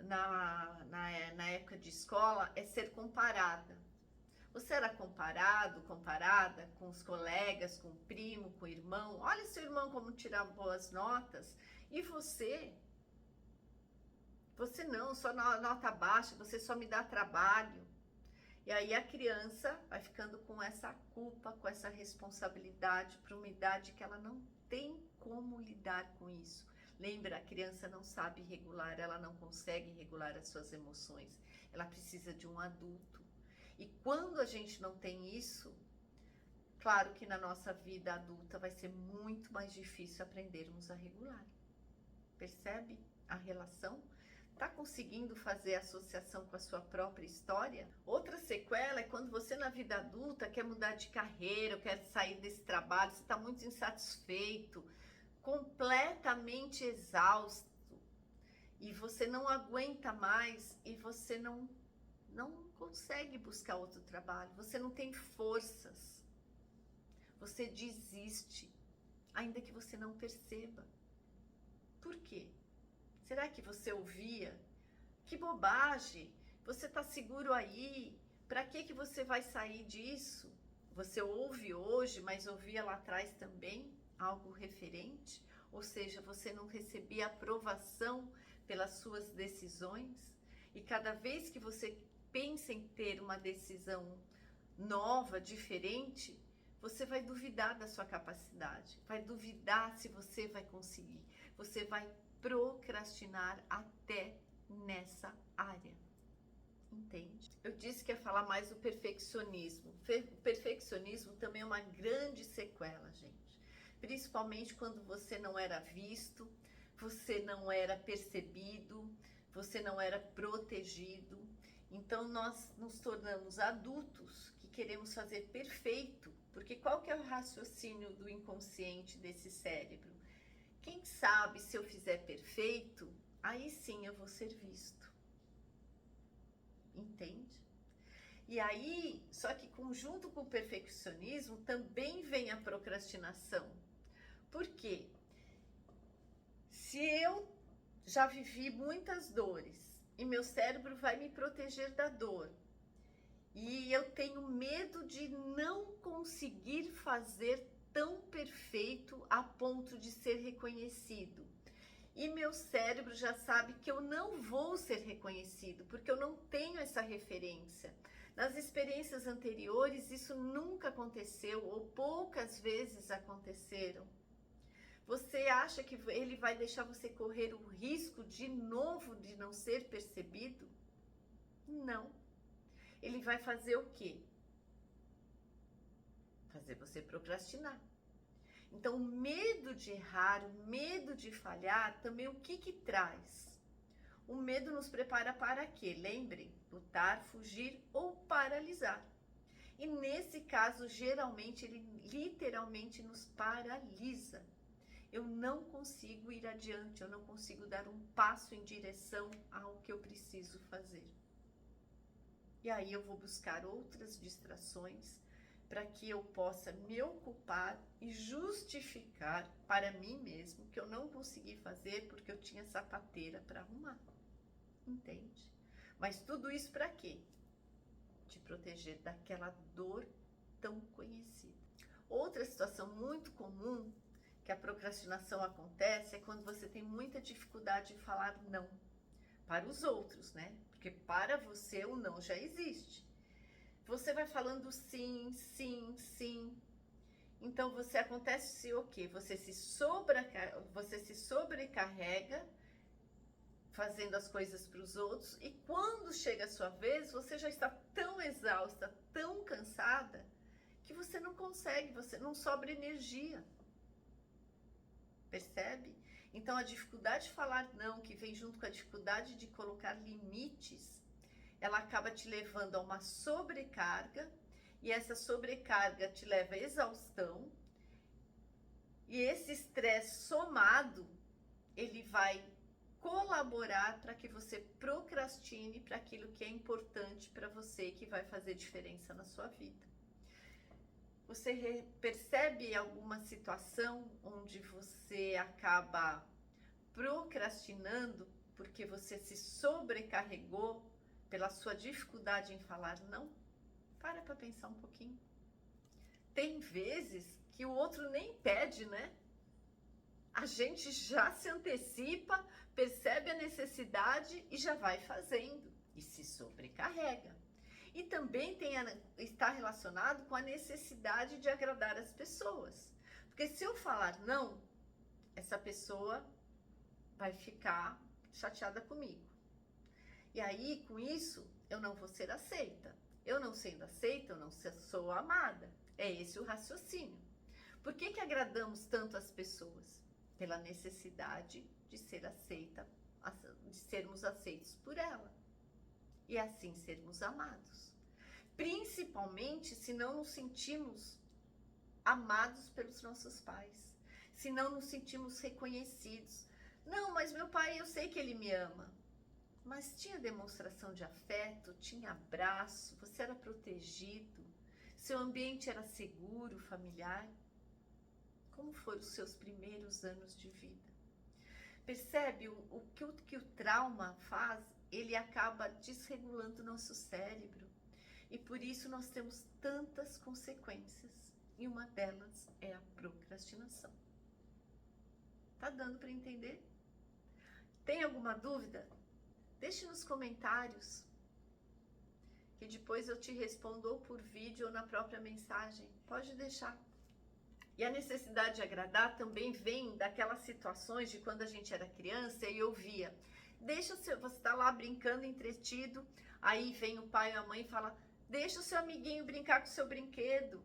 A: na época de escola é ser comparada. Você era comparada com os colegas, com o primo, com o irmão. Olha seu irmão como tirar boas notas. E você não, só nota baixa, você só me dá trabalho. E aí a criança vai ficando com essa culpa, com essa responsabilidade para uma idade que ela não tem como lidar com isso. Lembra, a criança não sabe regular, ela não consegue regular as suas emoções. Ela precisa de um adulto. E quando a gente não tem isso, claro que na nossa vida adulta vai ser muito mais difícil aprendermos a regular. Percebe a relação? Está conseguindo fazer associação com a sua própria história? Outra sequela é quando você na vida adulta quer mudar de carreira, quer sair desse trabalho, você está muito insatisfeito, completamente exausto, e você não aguenta mais e você não consegue buscar outro trabalho, você não tem forças, você desiste, ainda que você não perceba. Por quê? Será que você ouvia? Que bobagem! Você está seguro aí? Para que você vai sair disso? Você ouve hoje, mas ouvia lá atrás também algo referente? Ou seja, você não recebia aprovação pelas suas decisões? E cada vez que você pensa em ter uma decisão nova, diferente, você vai duvidar da sua capacidade, vai duvidar se você vai conseguir, você vai procrastinar até nessa área. Entende? Eu disse que ia falar mais do perfeccionismo. O perfeccionismo também é uma grande sequela, gente. Principalmente quando você não era visto, você não era percebido, você não era protegido. Então nós nos tornamos adultos que queremos fazer perfeito, porque qual que é o raciocínio do inconsciente desse cérebro? Quem sabe se eu fizer perfeito, aí sim eu vou ser visto. Entende? E aí, só que junto com o perfeccionismo também vem a procrastinação. Por quê? Se eu já vivi muitas dores e meu cérebro vai me proteger da dor, e eu tenho medo de não conseguir fazer tão perfeito a ponto de ser reconhecido. E meu cérebro já sabe que eu não vou ser reconhecido, porque eu não tenho essa referência. Nas experiências anteriores, isso nunca aconteceu, ou poucas vezes aconteceram. Você acha que ele vai deixar você correr o risco de novo de não ser percebido? Não. Ele vai fazer o quê? Fazer você procrastinar. Então, o medo de errar, o medo de falhar, também o que traz? O medo nos prepara para quê? Lembrem, lutar, fugir ou paralisar. E nesse caso, geralmente, ele literalmente nos paralisa. eu não consigo ir adiante, eu não consigo dar um passo em direção ao que eu preciso fazer. E aí eu vou buscar outras distrações para que eu possa me ocupar e justificar para mim mesmo que eu não consegui fazer porque eu tinha sapateira para arrumar. Entende? Mas tudo isso para quê? Te proteger daquela dor tão conhecida. Outra situação muito comum que a procrastinação acontece é quando você tem muita dificuldade de falar não para os outros, né? Porque para você o não já existe. Você vai falando sim, sim, sim. Então acontece o quê? Você se sobrecarrega fazendo as coisas para os outros, e quando chega a sua vez, você já está tão exausta, tão cansada, que você não consegue, você não sobra energia. Percebe? Então a dificuldade de falar não, que vem junto com a dificuldade de colocar limites, ela acaba te levando a uma sobrecarga, e essa sobrecarga te leva à exaustão, e esse estresse somado, ele vai colaborar para que você procrastine para aquilo que é importante para você, que vai fazer diferença na sua vida. Você percebe alguma situação onde você acaba procrastinando porque você se sobrecarregou pela sua dificuldade em falar não? Para pensar um pouquinho. Tem vezes que o outro nem pede, né? A gente já se antecipa, percebe a necessidade e já vai fazendo e se sobrecarrega. E também está relacionado com a necessidade de agradar as pessoas. Porque se eu falar não, essa pessoa vai ficar chateada comigo. E aí, com isso, eu não vou ser aceita. Eu não sendo aceita, eu não sou amada. É esse o raciocínio. Por que agradamos tanto as pessoas? Pela necessidade de ser aceita, de sermos aceitos por ela. E assim sermos amados. Principalmente se não nos sentimos amados pelos nossos pais. Se não nos sentimos reconhecidos. Não, mas meu pai, eu sei que ele me ama. Mas tinha demonstração de afeto, tinha abraço, você era protegido, seu ambiente era seguro, familiar. Como foram os seus primeiros anos de vida? Percebe o que o trauma faz? Ele acaba desregulando o nosso cérebro. E por isso nós temos tantas consequências. E uma delas é a procrastinação. Tá dando para entender? Tem alguma dúvida? Deixe nos comentários, que depois eu te respondo ou por vídeo ou na própria mensagem. Pode deixar. E a necessidade de agradar também vem daquelas situações de quando a gente era criança e eu via. Você tá lá brincando, entretido, aí vem o pai ou a mãe e fala, deixa o seu amiguinho brincar com o seu brinquedo.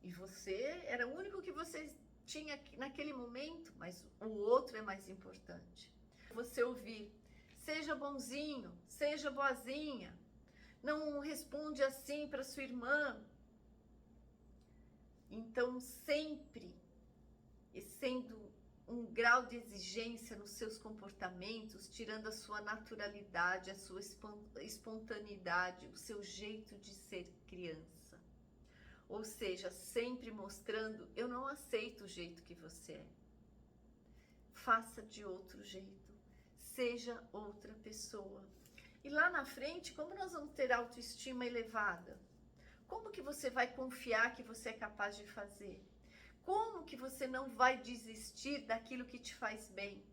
A: E você era o único que você tinha naquele momento, mas o outro é mais importante. Você ouvir, seja bonzinho, seja boazinha, não responde assim para sua irmã. Então, sempre sendo um grau de exigência nos seus comportamentos, tirando a sua naturalidade, a sua espontaneidade, o seu jeito de ser criança. Ou seja, sempre mostrando, eu não aceito o jeito que você é. Faça de outro jeito. Seja outra pessoa. E lá na frente, como nós vamos ter autoestima elevada? Como que você vai confiar que você é capaz de fazer? Como que você não vai desistir daquilo que te faz bem?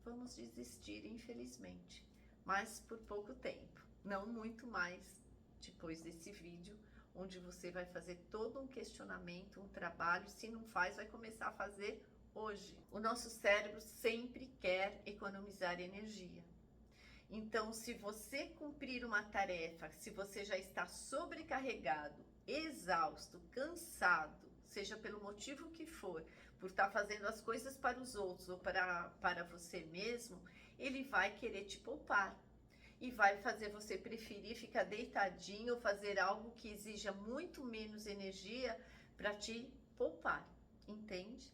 A: Vamos desistir, infelizmente, mas por pouco tempo, não muito mais depois desse vídeo, onde você vai fazer todo um questionamento, um trabalho, se não faz, vai começar a fazer hoje. O nosso cérebro sempre quer economizar energia. Então, se você cumprir uma tarefa, se você já está sobrecarregado, exausto, cansado, seja pelo motivo que for, por estar fazendo as coisas para os outros ou para você mesmo, ele vai querer te poupar. E vai fazer você preferir ficar deitadinho ou fazer algo que exija muito menos energia para te poupar, entende?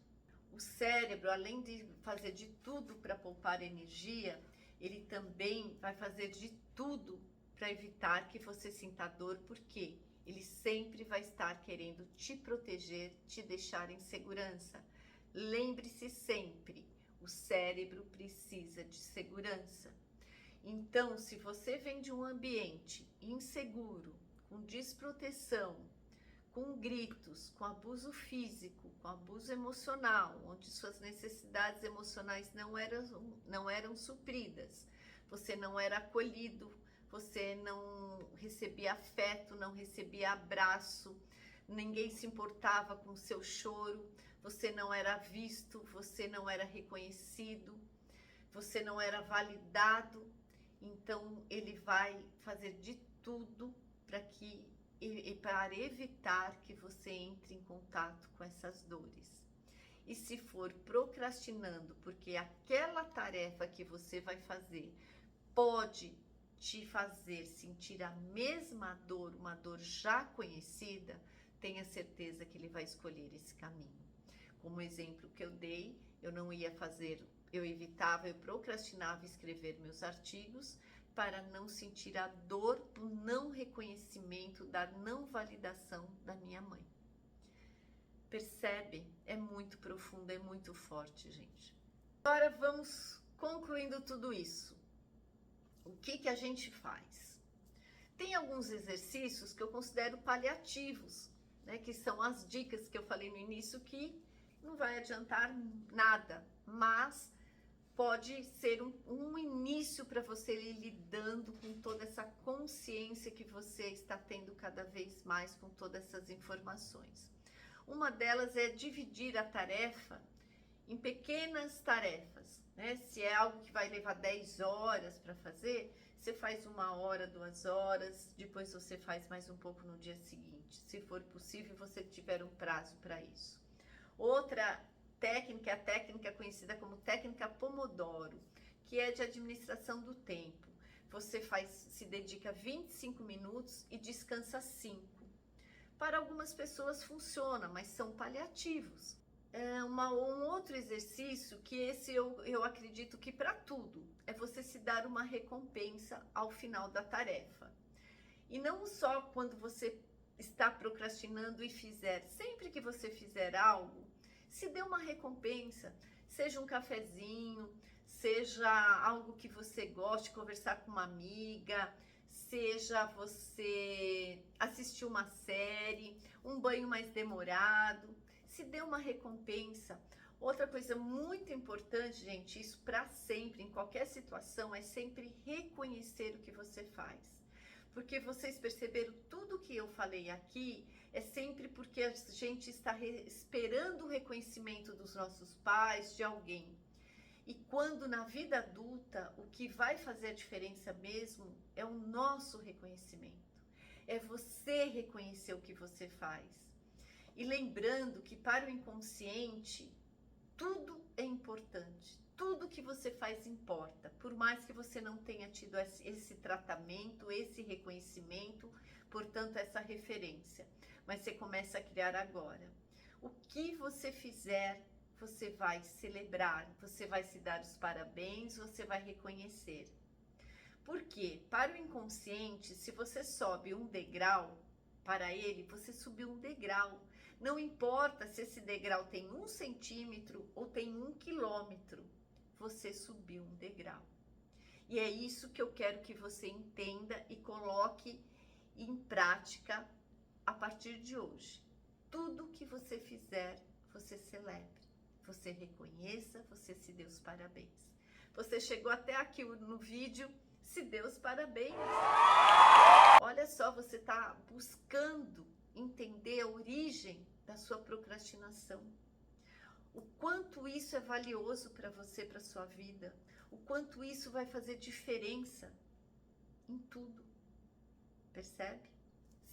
A: O cérebro, além de fazer de tudo para poupar energia, ele também vai fazer de tudo para evitar que você sinta dor, porque ele sempre vai estar querendo te proteger, te deixar em segurança. Lembre-se sempre, o cérebro precisa de segurança. Então, se você vem de um ambiente inseguro, com desproteção, com gritos, com abuso físico, com abuso emocional, onde suas necessidades emocionais não eram supridas, você não era acolhido, você não recebia afeto, não recebia abraço, ninguém se importava com o seu choro, você não era visto, você não era reconhecido, você não era validado. Então ele vai fazer de tudo para evitar que você entre em contato com essas dores. E se for procrastinando, porque aquela tarefa que você vai fazer pode te fazer sentir a mesma dor, uma dor já conhecida, tenha certeza que ele vai escolher esse caminho. Como exemplo que eu dei, eu não ia fazer, eu procrastinava escrever meus artigos para não sentir a dor do não reconhecimento, da não validação da minha mãe. Percebe? É muito profundo, é muito forte, gente. Agora vamos concluindo tudo isso. O que a gente faz? Tem alguns exercícios que eu considero paliativos, né? Que são as dicas que eu falei no início, que não vai adiantar nada, mas pode ser um início para você ir lidando com toda essa consciência que você está tendo cada vez mais com todas essas informações. Uma delas é dividir a tarefa em pequenas tarefas, né? Se é algo que vai levar 10 horas para fazer, você faz 1 hora, 2 horas, depois você faz mais um pouco no dia seguinte, se for possível, você tiver um prazo para isso. Outra técnica é a técnica conhecida como técnica Pomodoro, que é de administração do tempo. Você se dedica 25 minutos e descansa 5. Para algumas pessoas funciona, mas são paliativos. Um outro exercício, que esse eu acredito que para tudo, é você se dar uma recompensa ao final da tarefa. E não só quando você está procrastinando e fizer, sempre que você fizer algo, se dê uma recompensa, seja um cafezinho, seja algo que você goste, conversar com uma amiga, seja você assistir uma série, um banho mais demorado, se dê uma recompensa. Outra coisa muito importante, gente, isso para sempre, em qualquer situação, é sempre reconhecer o que você faz. Porque vocês perceberam, tudo que eu falei aqui é sempre porque a gente está esperando o reconhecimento dos nossos pais, de alguém. E quando na vida adulta, o que vai fazer a diferença mesmo é o nosso reconhecimento. É você reconhecer o que você faz. E lembrando que para o inconsciente, tudo é importante. Tudo que você faz importa, por mais que você não tenha tido esse tratamento, esse reconhecimento, portanto, essa referência. Mas você começa a criar agora. O que você fizer, você vai celebrar, você vai se dar os parabéns, você vai reconhecer. Porque, para o inconsciente, se você sobe um degrau, para ele, você subiu um degrau. Não importa se esse degrau tem 1 centímetro ou tem 1 quilômetro. Você subiu um degrau. E é isso que eu quero que você entenda e coloque em prática a partir de hoje. Tudo que você fizer, você celebre, você reconheça, você se dê os parabéns. Você chegou até aqui no vídeo, se dê os parabéns. Olha só, você está buscando entender a origem da sua procrastinação. O quanto isso é valioso para você, para sua vida, o quanto isso vai fazer diferença em tudo. Percebe?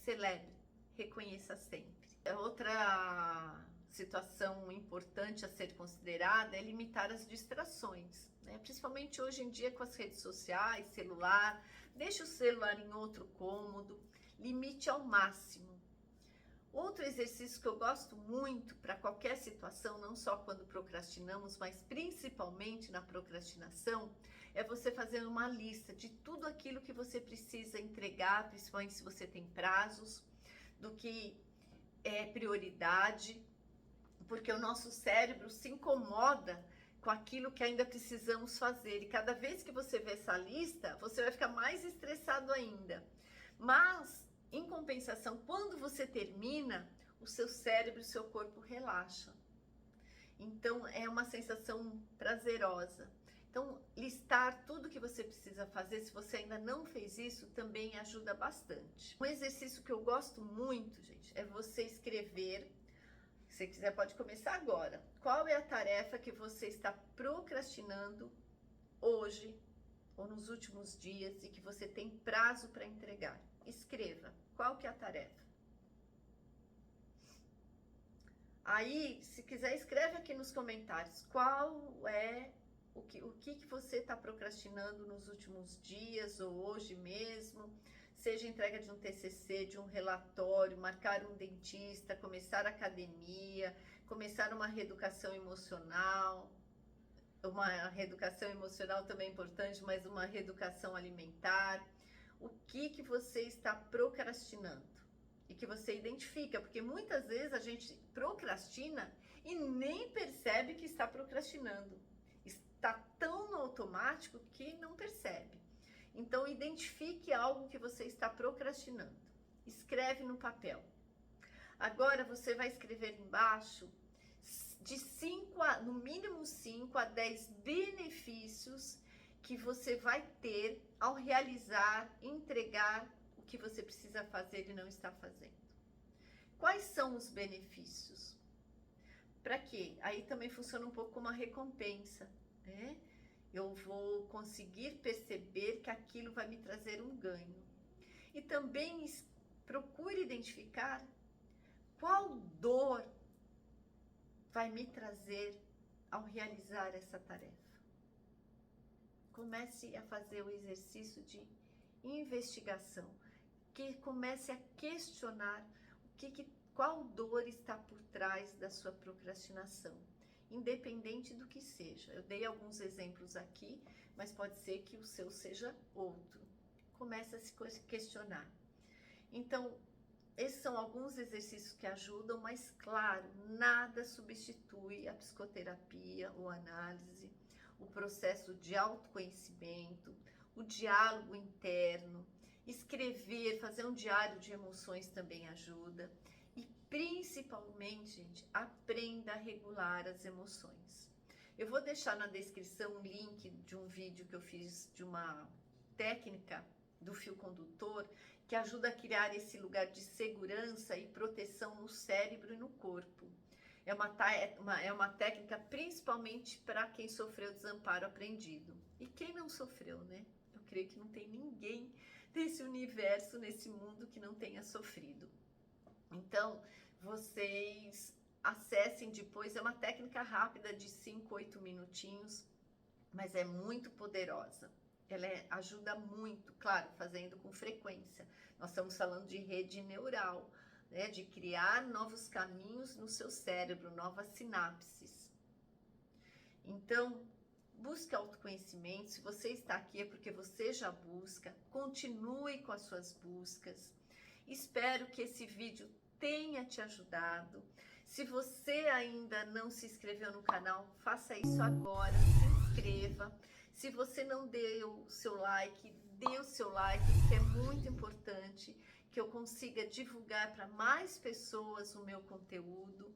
A: Celebre, reconheça sempre. Outra situação importante a ser considerada é limitar as distrações, né? Principalmente hoje em dia com as redes sociais, celular. Deixe o celular em outro cômodo, limite ao máximo. Outro exercício que eu gosto muito para qualquer situação, não só quando procrastinamos, mas principalmente na procrastinação, é você fazer uma lista de tudo aquilo que você precisa entregar, principalmente se você tem prazos, do que é prioridade, porque o nosso cérebro se incomoda com aquilo que ainda precisamos fazer. E cada vez que você vê essa lista, você vai ficar mais estressado ainda. Mas, em compensação, quando você termina, o seu cérebro e o seu corpo relaxam. Então, é uma sensação prazerosa. Então, listar tudo que você precisa fazer, se você ainda não fez isso, também ajuda bastante. Um exercício que eu gosto muito, gente, é você escrever. Se você quiser, pode começar agora. Qual é a tarefa que você está procrastinando hoje ou nos últimos dias e que você tem prazo para entregar? Escreva. Qual que é a tarefa? Aí, se quiser, escreve aqui nos comentários qual é o que você está procrastinando nos últimos dias ou hoje mesmo. Seja entrega de um TCC, de um relatório, marcar um dentista, começar a academia, começar uma reeducação emocional. Uma reeducação emocional também é importante, mas uma reeducação alimentar. O que você está procrastinando? E que você identifica, porque muitas vezes a gente procrastina e nem percebe que está procrastinando. Está tão no automático que não percebe. Então, identifique algo que você está procrastinando. Escreve no papel. Agora, você vai escrever embaixo no mínimo 5 a 10 benefícios que você vai ter ao realizar, entregar o que você precisa fazer e não está fazendo. Quais são os benefícios? Para quê? Aí também funciona um pouco como uma recompensa, né? Eu vou conseguir perceber que aquilo vai me trazer um ganho. E também procure identificar qual dor vai me trazer ao realizar essa tarefa. Comece a fazer o exercício de investigação, que comece a questionar qual dor está por trás da sua procrastinação. Independente do que seja. Eu dei alguns exemplos aqui, mas pode ser que o seu seja outro. Comece a se questionar. Então, esses são alguns exercícios que ajudam, mas claro, nada substitui a psicoterapia ou análise, o processo de autoconhecimento, o diálogo interno, escrever, fazer um diário de emoções também ajuda. Principalmente, gente, aprenda a regular as emoções. Eu vou deixar na descrição um link de um vídeo que eu fiz de uma técnica do fio condutor que ajuda a criar esse lugar de segurança e proteção no cérebro e no corpo. É uma técnica principalmente para quem sofreu desamparo aprendido. E quem não sofreu, né? Eu creio que não tem ninguém nesse universo, nesse mundo que não tenha sofrido. Então, vocês acessem depois, é uma técnica rápida de 5, 8 minutinhos, mas é muito poderosa. Ela ajuda muito, claro, fazendo com frequência. Nós estamos falando de rede neural, né, de criar novos caminhos no seu cérebro, novas sinapses. Então, busque autoconhecimento. Se você está aqui é porque você já busca. Continue com as suas buscas. Espero que esse vídeo tenha te ajudado. Se você ainda não se inscreveu no canal, faça isso agora, se inscreva. Se você não deu o seu like, dê o seu like, que é muito importante, que eu consiga divulgar para mais pessoas o meu conteúdo.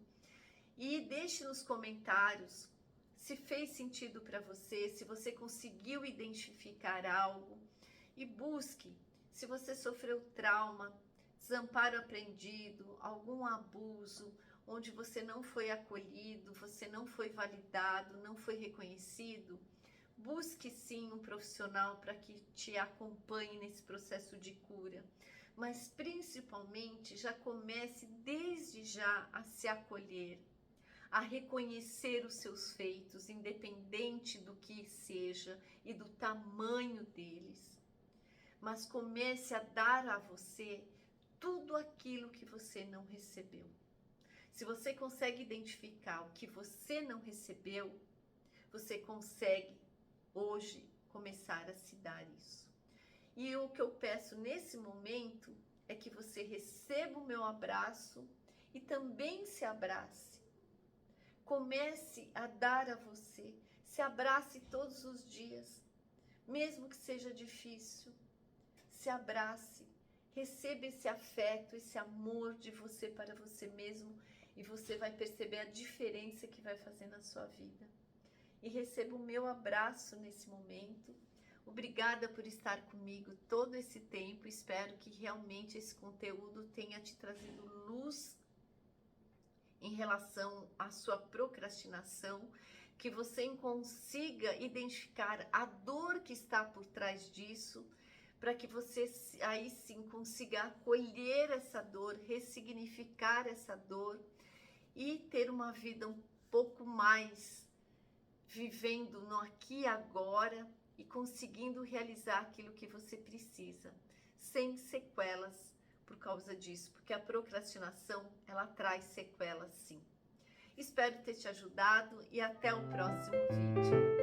A: E deixe nos comentários se fez sentido para você, se você conseguiu identificar algo. E busque, se você sofreu trauma, desamparo aprendido, algum abuso, onde você não foi acolhido, você não foi validado, não foi reconhecido, busque sim um profissional para que te acompanhe nesse processo de cura. Mas principalmente já comece desde já a se acolher, a reconhecer os seus feitos, independente do que seja e do tamanho deles. Mas comece a dar a você tudo aquilo que você não recebeu. Se você consegue identificar o que você não recebeu, você consegue hoje começar a se dar isso. E o que eu peço nesse momento é que você receba o meu abraço e também se abrace. Comece a dar a você, se abrace todos os dias, mesmo que seja difícil. Se abrace, receba esse afeto, esse amor de você para você mesmo e você vai perceber a diferença que vai fazer na sua vida. E receba o meu abraço nesse momento. Obrigada por estar comigo todo esse tempo. Espero que realmente esse conteúdo tenha te trazido luz em relação à sua procrastinação, que você consiga identificar a dor que está por trás disso, para que você aí sim consiga acolher essa dor, ressignificar essa dor e ter uma vida um pouco mais vivendo no aqui e agora e conseguindo realizar aquilo que você precisa, sem sequelas por causa disso, porque a procrastinação, ela traz sequelas sim. Espero ter te ajudado e até o próximo vídeo.